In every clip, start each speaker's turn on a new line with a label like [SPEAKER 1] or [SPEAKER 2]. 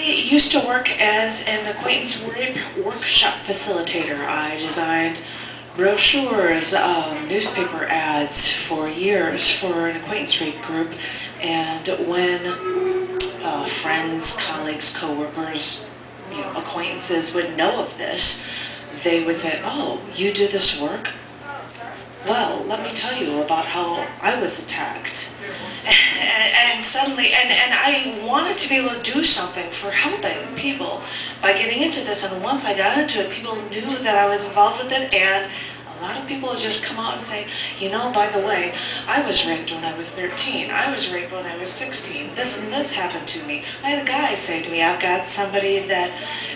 [SPEAKER 1] used to work as an acquaintance rape workshop facilitator. I designed brochures, newspaper ads for years for an acquaintance rape group, and when friends, colleagues, coworkers, acquaintances would know of this, they would say, "Oh, you do this work? Well, let me tell you about how I was attacked." And suddenly, and I wanted to be able to do something for helping people by getting into this. And once I got into it, people knew that I was involved with it, and a lot of people would just come out and say, by the way, I was raped when I was 13. I was raped when I was 16. This and this happened to me. I had a guy say to me, I've got somebody that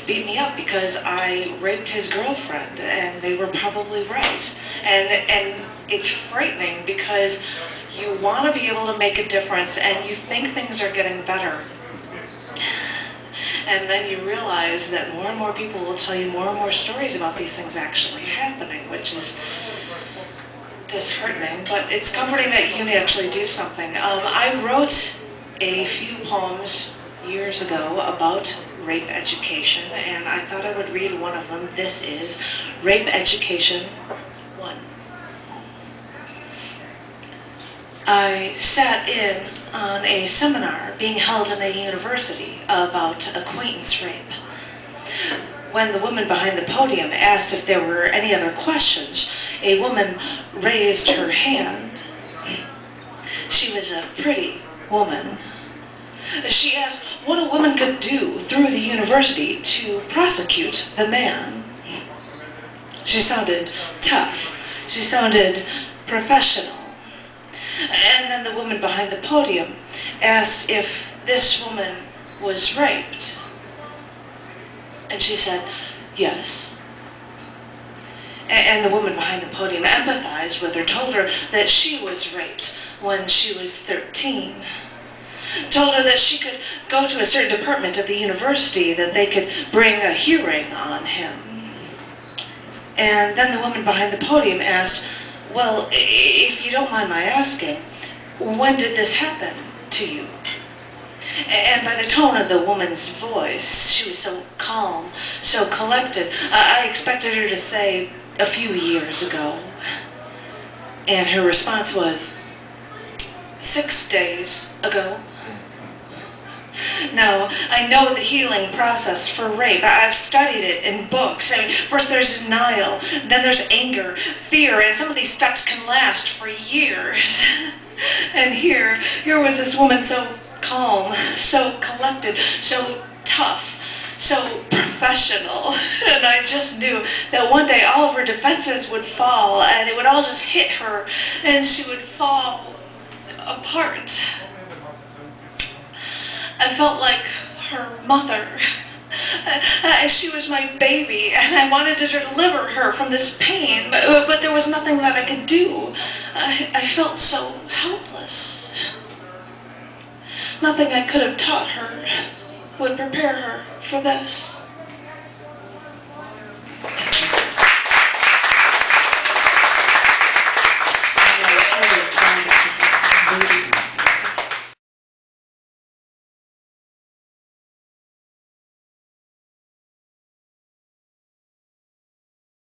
[SPEAKER 1] beat me up because I raped his girlfriend, and they were probably right. And it's frightening because you want to be able to make a difference, and you think things are getting better. And then you realize that more and more people will tell you more and more stories about these things actually happening, which is disheartening, but it's comforting that you can actually do something. I wrote a few poems years ago about rape education, and I thought I would read one of them. This is Rape Education 1. I sat in on a seminar being held in a university about acquaintance rape. When the woman behind the podium asked if there were any other questions, a woman raised her hand. She was a pretty woman. She asked what a woman could do through the university to prosecute the man. She sounded tough. She sounded professional. And then the woman behind the podium asked if this woman was raped. And she said, yes. And the woman behind the podium empathized with her, told her that she was raped when she was 13. Told her that she could go to a certain department at the university, that they could bring a hearing on him. And then the woman behind the podium asked, well, if you don't mind my asking, when did this happen to you? And by the tone of the woman's voice, she was so calm, so collected, I expected her to say a few years ago. And her response was, 6 days ago. Now, I know the healing process for rape. I've studied it in books. First there's denial, then there's anger, fear, and some of these steps can last for years. And here was this woman so calm, so collected, so tough, so professional. And I just knew that one day all of her defenses would fall, and it would all just hit her, and she would fall apart. I felt like her mother. She was my baby, and I wanted to deliver her from this pain, but there was nothing that I could do. I felt so helpless. Nothing I could have taught her would prepare her for this.